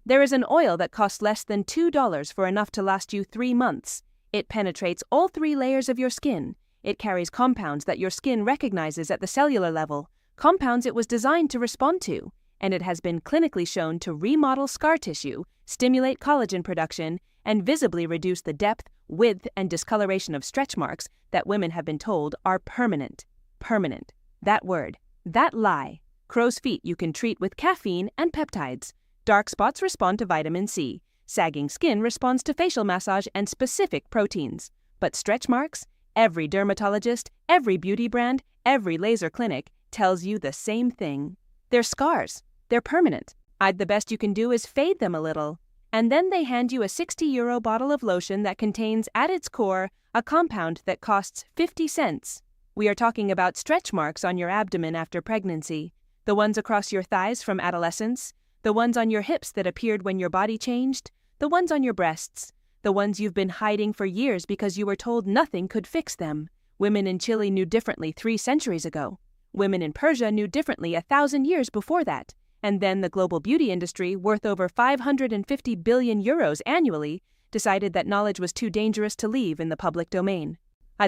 There is an oil that costs less than $2 for enough to last you 3 months. It penetrates all 3 layers of your skin. It carries compounds that your skin recognizes at the cellular level, compounds it was designed to respond to, and it has been clinically shown to remodel scar tissue, stimulate collagen production, and visibly reduce the depth, width, and discoloration of stretch marks that women have been told are permanent. Permanent. That word. That lie. Crow's feet you can treat with caffeine and peptides. Dark spots respond to vitamin C. Sagging skin responds to facial massage and specific proteins. But stretch marks? Every dermatologist, every beauty brand, every laser clinic tells you the same thing. They're scars. They're permanent. The best you can do is fade them a little. And then they hand you a €60 bottle of lotion that contains at its core a compound that costs 50 cents. We are talking about stretch marks on your abdomen after pregnancy, the ones across your thighs from adolescence, the ones on your hips that appeared when your body changed, the ones on your breasts, the ones you've been hiding for years because you were told nothing could fix them. Women in Chile knew differently 3 centuries ago. Women in Persia knew differently 1,000 years before that. And then the global beauty industry, worth over €550 billion annually, decided that knowledge was too dangerous to leave in the public domain.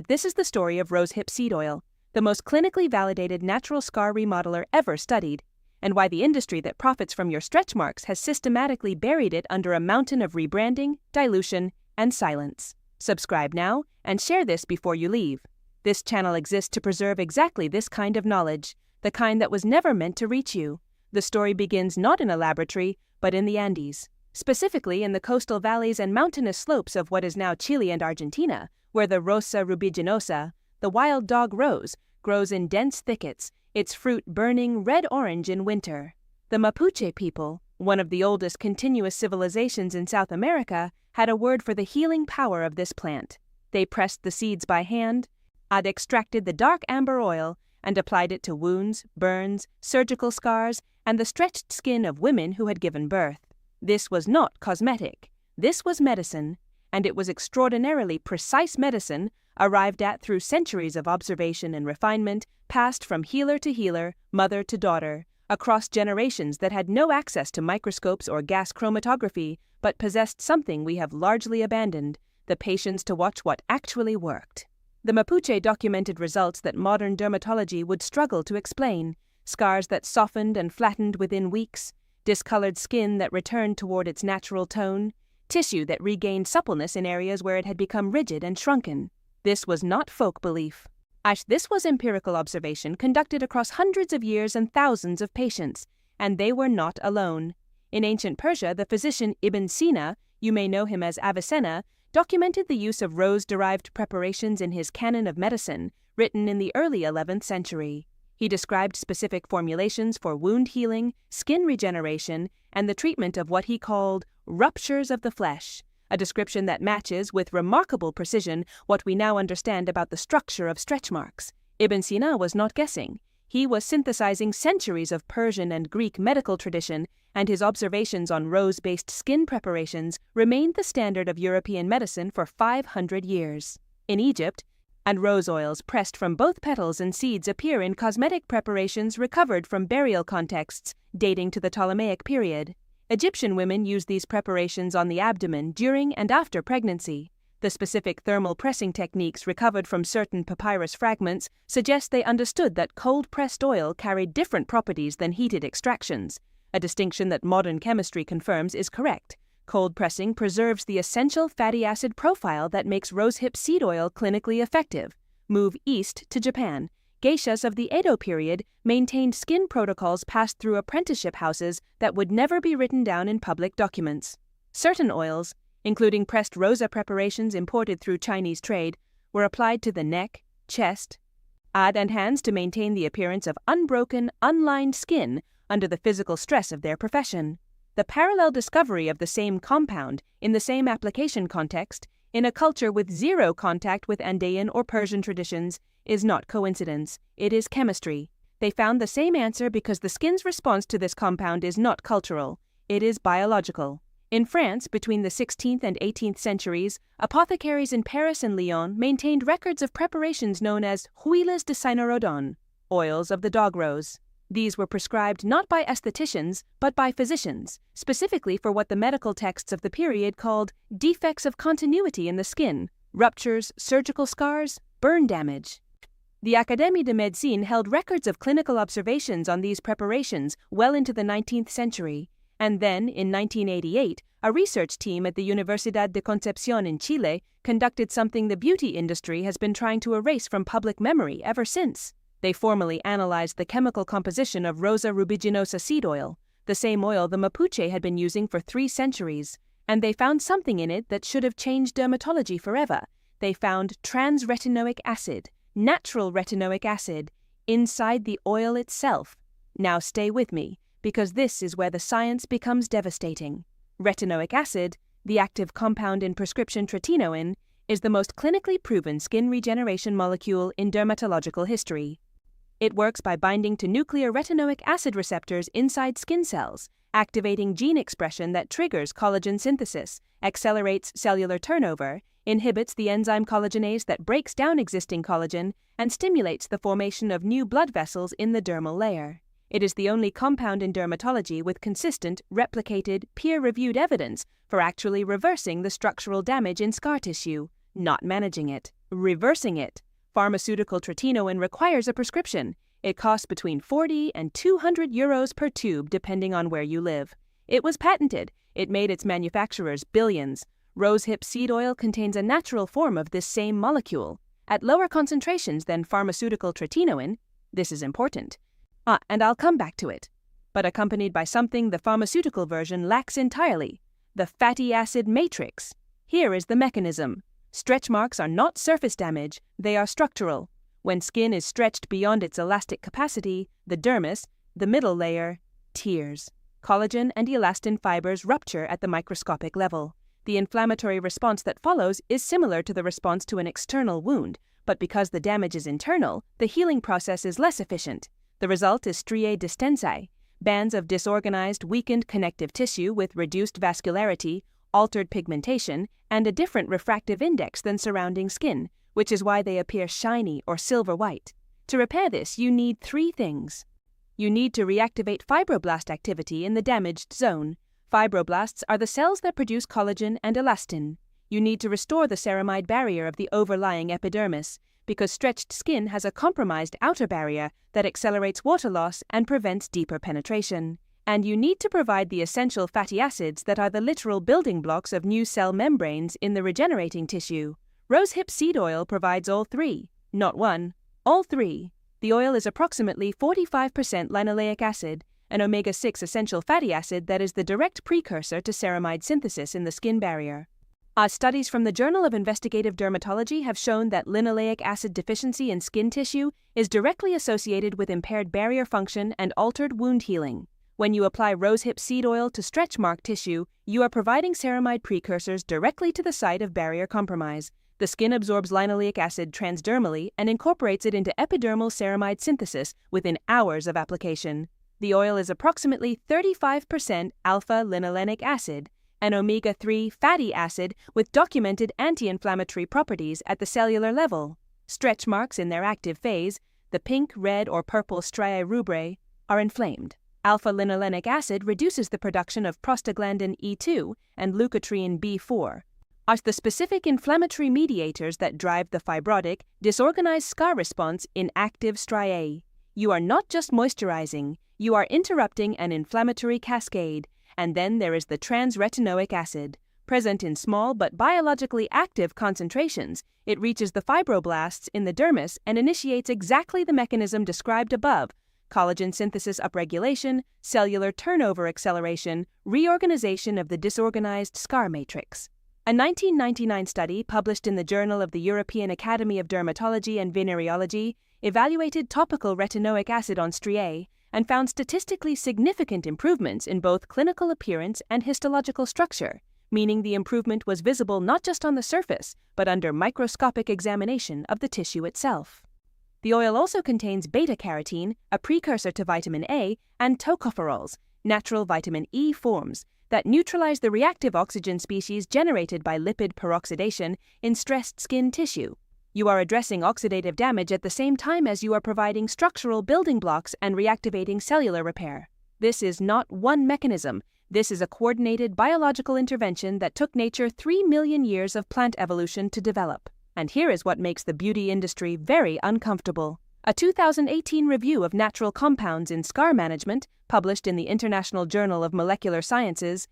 This is the story of rosehip seed oil, the most clinically validated natural scar remodeler ever studied, and why the industry that profits from your stretch marks has systematically buried it under a mountain of rebranding, dilution, and silence. Subscribe now and share this before you leave. This channel exists to preserve exactly this kind of knowledge, the kind that was never meant to reach you. The story begins not in a laboratory, but in the Andes, specifically in the coastal valleys and mountainous slopes of what is now Chile and Argentina, where the Rosa rubiginosa, the wild dog rose, grows in dense thickets, its fruit burning red-orange in winter. The Mapuche people, one of the oldest continuous civilizations in South America, had a word for the healing power of this plant. They pressed the seeds by hand, extracted the dark amber oil, and applied it to wounds, burns, surgical scars, and the stretched skin of women who had given birth. This was not cosmetic. This was medicine, and it was extraordinarily precise medicine arrived at through centuries of observation and refinement, passed from healer to healer, mother to daughter, across generations that had no access to microscopes or gas chromatography, but possessed something we have largely abandoned, the patience to watch what actually worked. The Mapuche documented results that modern dermatology would struggle to explain: scars that softened and flattened within weeks, discolored skin that returned toward its natural tone, tissue that regained suppleness in areas where it had become rigid and shrunken. This was not folk belief. This was empirical observation conducted across hundreds of years and thousands of patients, and they were not alone. In ancient Persia, the physician Ibn Sina, you may know him as Avicenna, documented the use of rose-derived preparations in his Canon of Medicine, written in the early 11th century. He described specific formulations for wound healing, skin regeneration, and the treatment of what he called ruptures of the flesh, a description that matches with remarkable precision what we now understand about the structure of stretch marks. Ibn Sina was not guessing. He was synthesizing centuries of Persian and Greek medical tradition, and his observations on rose-based skin preparations remained the standard of European medicine for 500 years. In Egypt, and rose oils pressed from both petals and seeds appear in cosmetic preparations recovered from burial contexts dating to the Ptolemaic period. Egyptian women used these preparations on the abdomen during and after pregnancy. The specific thermal pressing techniques recovered from certain papyrus fragments suggest they understood that cold-pressed oil carried different properties than heated extractions, a distinction that modern chemistry confirms is correct. Cold pressing preserves the essential fatty acid profile that makes rosehip seed oil clinically effective. Move east to Japan. Geishas of the Edo period maintained skin protocols passed through apprenticeship houses that would never be written down in public documents. Certain oils, including pressed rosa preparations imported through Chinese trade, were applied to the neck, chest, and hands to maintain the appearance of unbroken, unlined skin under the physical stress of their profession. The parallel discovery of the same compound in the same application context in a culture with zero contact with Andean or Persian traditions is not coincidence, it is chemistry. They found the same answer because the skin's response to this compound is not cultural, it is biological. In France, between the 16th and 18th centuries, apothecaries in Paris and Lyon maintained records of preparations known as huiles de cynorhodon, oils of the dog rose. These were prescribed not by estheticians, but by physicians, specifically for what the medical texts of the period called defects of continuity in the skin, ruptures, surgical scars, burn damage. The Académie de Médecine held records of clinical observations on these preparations well into the 19th century, and then, in 1988, a research team at the Universidad de Concepción in Chile conducted something the beauty industry has been trying to erase from public memory ever since. They formally analyzed the chemical composition of Rosa rubiginosa seed oil, the same oil the Mapuche had been using for 3 centuries, and they found something in it that should have changed dermatology forever. They found trans-retinoic acid, natural retinoic acid, inside the oil itself. Now stay with me, because this is where the science becomes devastating. Retinoic acid, the active compound in prescription tretinoin, is the most clinically proven skin regeneration molecule in dermatological history. It works by binding to nuclear retinoic acid receptors inside skin cells, activating gene expression that triggers collagen synthesis, accelerates cellular turnover, inhibits the enzyme collagenase that breaks down existing collagen, and stimulates the formation of new blood vessels in the dermal layer. It is the only compound in dermatology with consistent, replicated, peer-reviewed evidence for actually reversing the structural damage in scar tissue, not managing it, reversing it. Pharmaceutical tretinoin requires a prescription. It costs between 40 and 200 euros per tube depending on where you live. It was patented. It made its manufacturers billions. Rosehip seed oil contains a natural form of this same molecule, at lower concentrations than pharmaceutical tretinoin. This is important. And I'll come back to it. But accompanied by something the pharmaceutical version lacks entirely, the fatty acid matrix. Here is the mechanism. Stretch marks are not surface damage, they are structural. When skin is stretched beyond its elastic capacity, the dermis, the middle layer, tears. Collagen and elastin fibers rupture at the microscopic level. The inflammatory response that follows is similar to the response to an external wound, but because the damage is internal, the healing process is less efficient. The result is striae distensae, bands of disorganized, weakened connective tissue with reduced vascularity, altered pigmentation, and a different refractive index than surrounding skin, which is why they appear shiny or silver white. To repair this, you need 3 things. You need to reactivate fibroblast activity in the damaged zone. Fibroblasts are the cells that produce collagen and elastin. You need to restore the ceramide barrier of the overlying epidermis, because stretched skin has a compromised outer barrier that accelerates water loss and prevents deeper penetration. And you need to provide the essential fatty acids that are the literal building blocks of new cell membranes in the regenerating tissue. Rosehip seed oil provides all 3, not 1, all 3. The oil is approximately 45% linoleic acid, an omega-6 essential fatty acid that is the direct precursor to ceramide synthesis in the skin barrier. Studies from the Journal of Investigative Dermatology have shown that linoleic acid deficiency in skin tissue is directly associated with impaired barrier function and altered wound healing. When you apply rosehip seed oil to stretch mark tissue, you are providing ceramide precursors directly to the site of barrier compromise. The skin absorbs linoleic acid transdermally and incorporates it into epidermal ceramide synthesis within hours of application. The oil is approximately 35% alpha-linolenic acid, an omega-3 fatty acid with documented anti-inflammatory properties at the cellular level. Stretch marks in their active phase, the pink, red, or purple striae rubrae, are inflamed. Alpha-linolenic acid reduces the production of prostaglandin E2 and leukotriene B4, are the specific inflammatory mediators that drive the fibrotic, disorganized scar response in active striae. You are not just moisturizing, you are interrupting an inflammatory cascade. And then there is the trans-retinoic acid. Present in small but biologically active concentrations, it reaches the fibroblasts in the dermis and initiates exactly the mechanism described above: collagen synthesis upregulation, cellular turnover acceleration, reorganization of the disorganized scar matrix. A 1999 study published in the Journal of the European Academy of Dermatology and Venereology evaluated topical retinoic acid on striae and found statistically significant improvements in both clinical appearance and histological structure, meaning the improvement was visible not just on the surface, but under microscopic examination of the tissue itself. The oil also contains beta-carotene, a precursor to vitamin A, and tocopherols, natural vitamin E forms, that neutralize the reactive oxygen species generated by lipid peroxidation in stressed skin tissue. You are addressing oxidative damage at the same time as you are providing structural building blocks and reactivating cellular repair. This is not one mechanism. This is a coordinated biological intervention that took nature 3 million years of plant evolution to develop. And here is what makes the beauty industry very uncomfortable. A 2018 review of natural compounds in scar management, published in the International Journal of Molecular Sciences,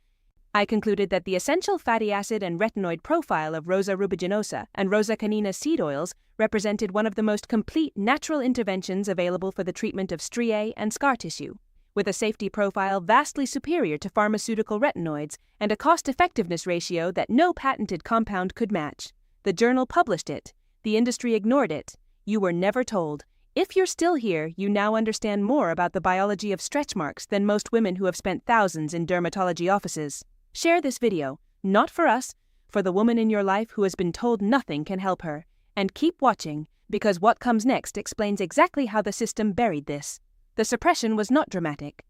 I concluded that the essential fatty acid and retinoid profile of Rosa rubiginosa and Rosa canina seed oils represented one of the most complete natural interventions available for the treatment of striae and scar tissue, with a safety profile vastly superior to pharmaceutical retinoids and a cost-effectiveness ratio that no patented compound could match. The journal published it. The industry ignored it. You were never told. If you're still here, you now understand more about the biology of stretch marks than most women who have spent thousands in dermatology offices. Share this video, not for us, for the woman in your life who has been told nothing can help her. And keep watching, because what comes next explains exactly how the system buried this. The suppression was not dramatic.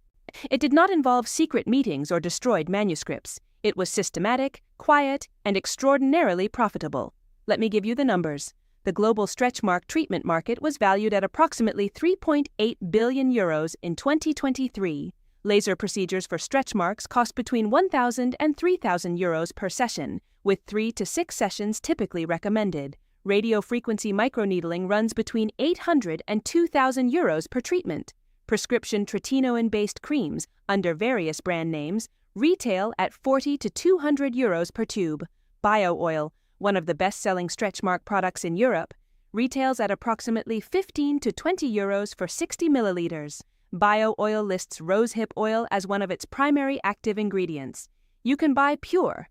It did not involve secret meetings or destroyed manuscripts. It was systematic, quiet, and extraordinarily profitable. Let me give you the numbers. The global stretch mark treatment market was valued at approximately 3.8 billion euros in 2023. Laser procedures for stretch marks cost between 1,000 and 3,000 euros per session, with 3 to 6 sessions typically recommended. Radiofrequency microneedling runs between 800 and 2,000 euros per treatment. Prescription tretinoin-based creams, under various brand names, retail at 40 to 200 euros per tube. Bio oil, one of the best-selling stretch mark products in Europe, retails at approximately 15 to 20 euros for 60 milliliters. Bio oil lists rosehip oil as one of its primary active ingredients. You can buy pure,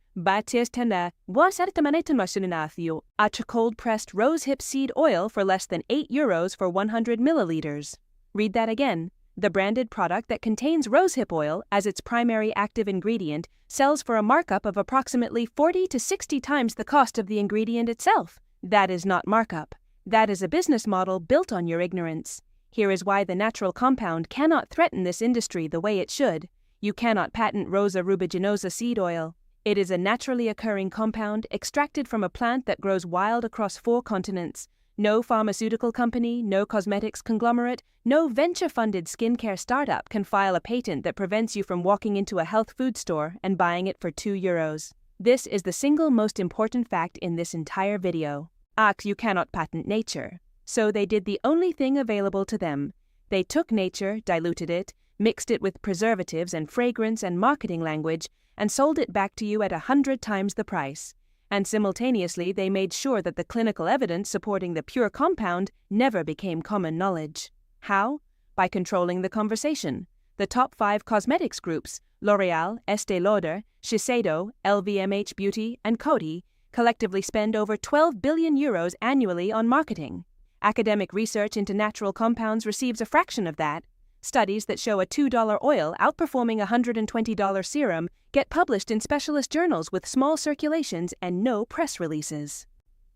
cold-pressed rosehip seed oil for less than 8 euros for 100 milliliters. Read that again. The branded product that contains rosehip oil as its primary active ingredient sells for a markup of approximately 40 to 60 times the cost of the ingredient itself. That is not markup. That is a business model built on your ignorance. Here is why the natural compound cannot threaten this industry the way it should. You cannot patent Rosa rubiginosa seed oil. It is a naturally occurring compound extracted from a plant that grows wild across 4 continents. No pharmaceutical company, no cosmetics conglomerate, no venture-funded skincare startup can file a patent that prevents you from walking into a health food store and buying it for 2 euros. This is the single most important fact in this entire video. You cannot patent nature. So they did the only thing available to them. They took nature, diluted it, mixed it with preservatives and fragrance and marketing language, and sold it back to you at 100 times the price. And simultaneously they made sure that the clinical evidence supporting the pure compound never became common knowledge. How? By controlling the conversation. The top 5 cosmetics groups, L'Oréal, Estée Lauder, Shiseido, LVMH Beauty, and Coty, collectively spend over 12 billion euros annually on marketing. Academic research into natural compounds receives a fraction of that. Studies that show a $2 oil outperforming a $120 serum get published in specialist journals with small circulations and no press releases.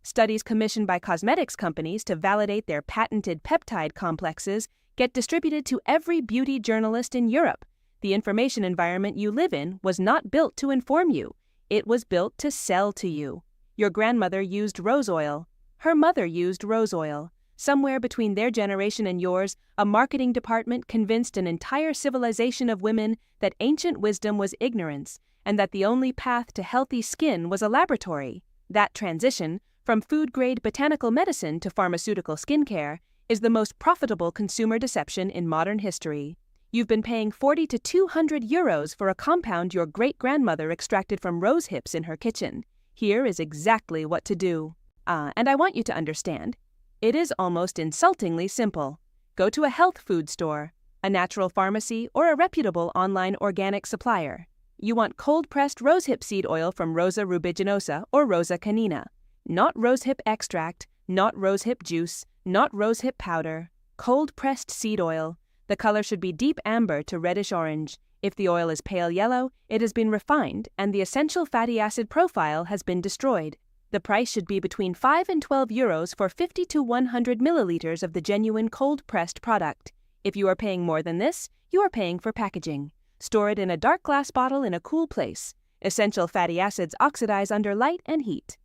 Studies commissioned by cosmetics companies to validate their patented peptide complexes get distributed to every beauty journalist in Europe. The information environment you live in was not built to inform you. It was built to sell to you. Your grandmother used rose oil. Her mother used rose oil. Somewhere between their generation and yours, a marketing department convinced an entire civilization of women that ancient wisdom was ignorance and that the only path to healthy skin was a laboratory. That transition, from food-grade botanical medicine to pharmaceutical skincare, is the most profitable consumer deception in modern history. You've been paying 40 to 200 euros for a compound your great-grandmother extracted from rose hips in her kitchen. Here is exactly what to do. And I want you to understand. It is almost insultingly simple. Go to a health food store, a natural pharmacy, or a reputable online organic supplier. You want cold-pressed rosehip seed oil from Rosa rubiginosa or Rosa canina. Not rosehip extract, not rosehip juice, not rosehip powder. Cold-pressed seed oil. The color should be deep amber to reddish orange. If the oil is pale yellow, it has been refined and the essential fatty acid profile has been destroyed. The price should be between 5 and 12 euros for 50 to 100 milliliters of the genuine cold-pressed product. If you are paying more than this, you are paying for packaging. Store it in a dark glass bottle in a cool place. Essential fatty acids oxidize under light and heat.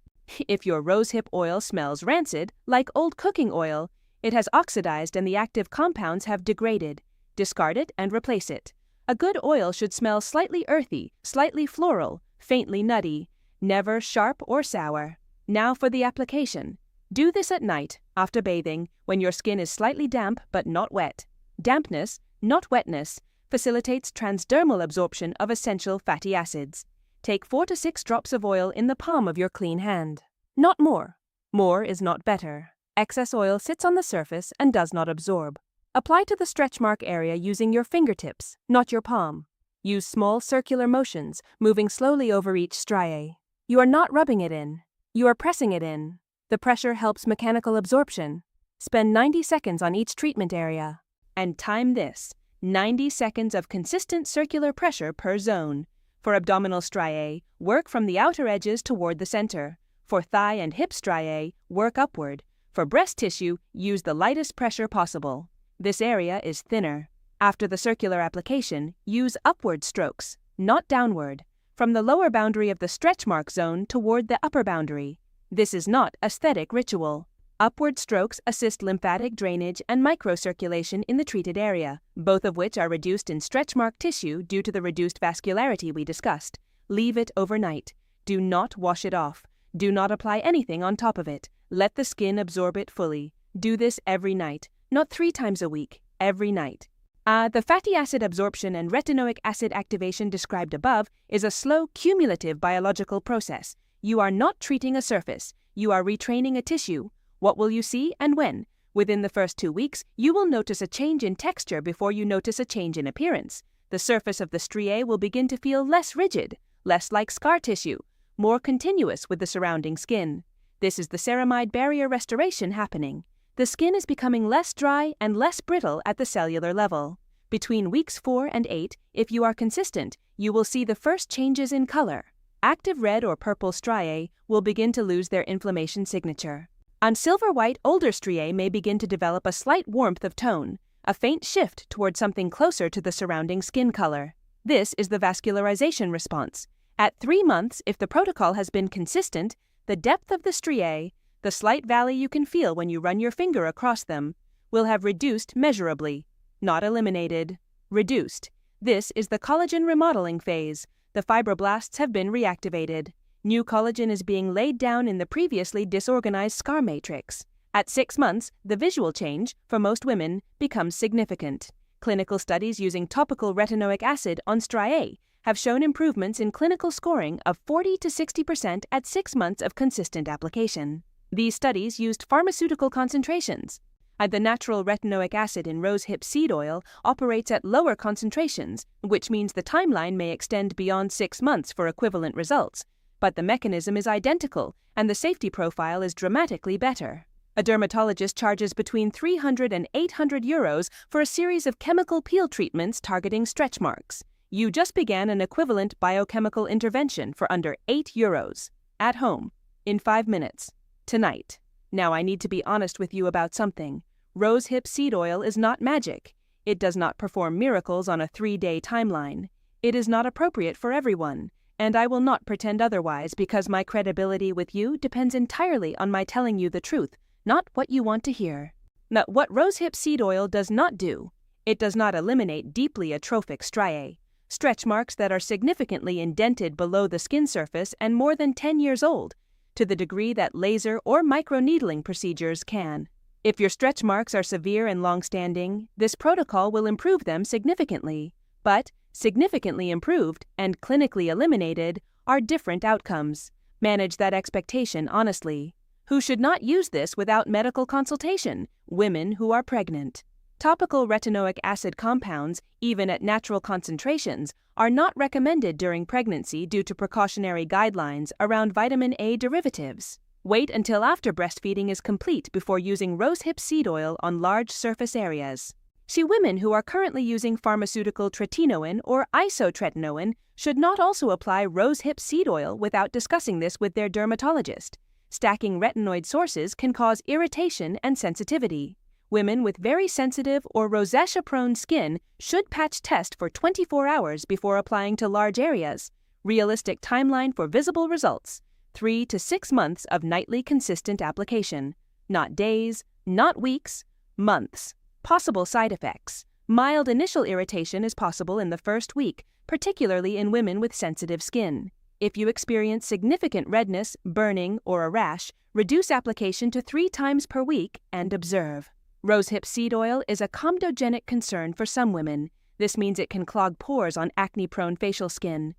If your rosehip oil smells rancid, like old cooking oil, it has oxidized and the active compounds have degraded. Discard it and replace it. A good oil should smell slightly earthy, slightly floral, faintly nutty, never sharp or sour. Now for the application. Do this at night, after bathing, when your skin is slightly damp but not wet. Dampness, not wetness, facilitates transdermal absorption of essential fatty acids. Take 4 to 6 drops of oil in the palm of your clean hand. Not more. More is not better. Excess oil sits on the surface and does not absorb. Apply to the stretch mark area using your fingertips, not your palm. Use small circular motions, moving slowly over each striae. You are not rubbing it in. You are pressing it in. The pressure helps mechanical absorption. Spend 90 seconds on each treatment area. And time this. 90 seconds of consistent circular pressure per zone. For abdominal striae, work from the outer edges toward the center. For thigh and hip striae, work upward. For breast tissue, use the lightest pressure possible. This area is thinner. After the circular application, use upward strokes, not downward, from the lower boundary of the stretch mark zone toward the upper boundary. This is not aesthetic ritual. Upward strokes assist lymphatic drainage and microcirculation in the treated area, both of which are reduced in stretch mark tissue due to the reduced vascularity we discussed. Leave it overnight. Do not wash it off. Do not apply anything on top of it. Let the skin absorb it fully. Do this every night, not 3 times a week, every night. The fatty acid absorption and retinoic acid activation described above is a slow, cumulative biological process. You are not treating a surface. You are retraining a tissue. What will you see and when? Within the first 2 weeks, you will notice a change in texture before you notice a change in appearance. The surface of the striae will begin to feel less rigid, less like scar tissue, more continuous with the surrounding skin. This is the ceramide barrier restoration happening. The skin is becoming less dry and less brittle at the cellular level. Between weeks 4 and 8, if you are consistent, you will see the first changes in color. Active red or purple striae will begin to lose their inflammation signature. On silver-white, older striae may begin to develop a slight warmth of tone, a faint shift toward something closer to the surrounding skin color. This is the vascularization response. At 3 months, if the protocol has been consistent, the depth of the striae, the slight valley you can feel when you run your finger across them, will have reduced measurably. Not eliminated. Reduced. This is the collagen remodeling phase. The fibroblasts have been reactivated. New collagen is being laid down in the previously disorganized scar matrix. At 6 months, the visual change, for most women, becomes significant. Clinical studies using topical retinoic acid on striae have shown improvements in clinical scoring of 40 to 60% at 6 months of consistent application. These studies used pharmaceutical concentrations. The natural retinoic acid in rosehip seed oil operates at lower concentrations, which means the timeline may extend beyond 6 months for equivalent results. But the mechanism is identical, and the safety profile is dramatically better. A dermatologist charges between 300 and 800 euros for a series of chemical peel treatments targeting stretch marks. You just began an equivalent biochemical intervention for under 8 euros. At home. In 5 minutes. Tonight. Now I need to be honest with you about something. Rosehip seed oil is not magic. It does not perform miracles on a 3-day timeline. It is not appropriate for everyone, and I will not pretend otherwise because my credibility with you depends entirely on my telling you the truth, not what you want to hear. Now, what rosehip seed oil does not do, it does not eliminate deeply atrophic striae, stretch marks that are significantly indented below the skin surface and more than 10 years old, to the degree that laser or microneedling procedures can. If your stretch marks are severe and long-standing, this protocol will improve them significantly. But significantly improved and clinically eliminated are different outcomes. Manage that expectation honestly. Who should not use this without medical consultation? Women who are pregnant. Topical retinoic acid compounds, even at natural concentrations, are not recommended during pregnancy due to precautionary guidelines around vitamin A derivatives. Wait until after breastfeeding is complete before using rosehip seed oil on large surface areas. See, women who are currently using pharmaceutical tretinoin or isotretinoin should not also apply rosehip seed oil without discussing this with their dermatologist. Stacking retinoid sources can cause irritation and sensitivity. Women with very sensitive or rosacea-prone skin should patch test for 24 hours before applying to large areas. Realistic timeline for visible results. 3 to 6 months of nightly consistent application. Not days, not weeks, months. Possible side effects. Mild initial irritation is possible in the first week, particularly in women with sensitive skin. If you experience significant redness, burning, or a rash, reduce application to 3 times per week and observe. Rosehip seed oil is a comedogenic concern for some women. This means it can clog pores on acne-prone facial skin.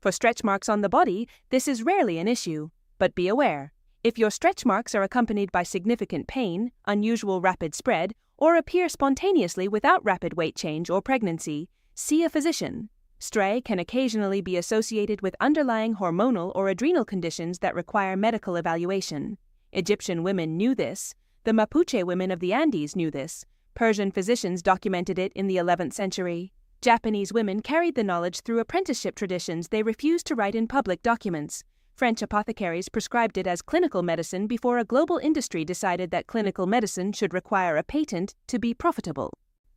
For stretch marks on the body, this is rarely an issue. But be aware, if your stretch marks are accompanied by significant pain, unusual rapid spread, or appear spontaneously without rapid weight change or pregnancy, see a physician. Stray can occasionally be associated with underlying hormonal or adrenal conditions that require medical evaluation. Egyptian women knew this. The Mapuche women of the Andes knew this. Persian physicians documented it in the 11th century. Japanese women carried the knowledge through apprenticeship traditions they refused to write in public documents. French apothecaries prescribed it as clinical medicine before a global industry decided that clinical medicine should require a patent to be profitable.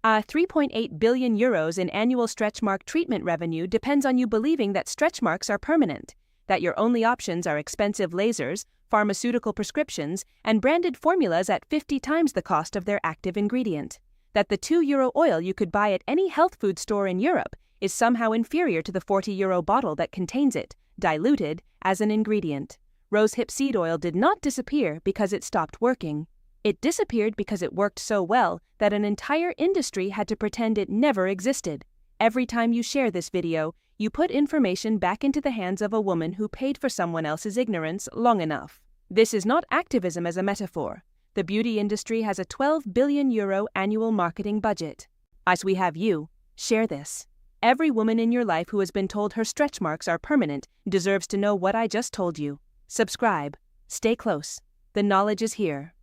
3.8 billion euros in annual stretch mark treatment revenue depends on you believing that stretch marks are permanent, that your only options are expensive lasers, pharmaceutical prescriptions, and branded formulas at 50 times the cost of their active ingredient, that the €2 oil you could buy at any health food store in Europe is somehow inferior to the €40 bottle that contains it, diluted, as an ingredient. Rosehip seed oil did not disappear because it stopped working. It disappeared because it worked so well that an entire industry had to pretend it never existed. Every time you share this video, you put information back into the hands of a woman who paid for someone else's ignorance long enough. This is not activism as a metaphor. The beauty industry has a €12 billion annual marketing budget. As we have you, share this. Every woman in your life who has been told her stretch marks are permanent deserves to know what I just told you. Subscribe. Stay close. The knowledge is here.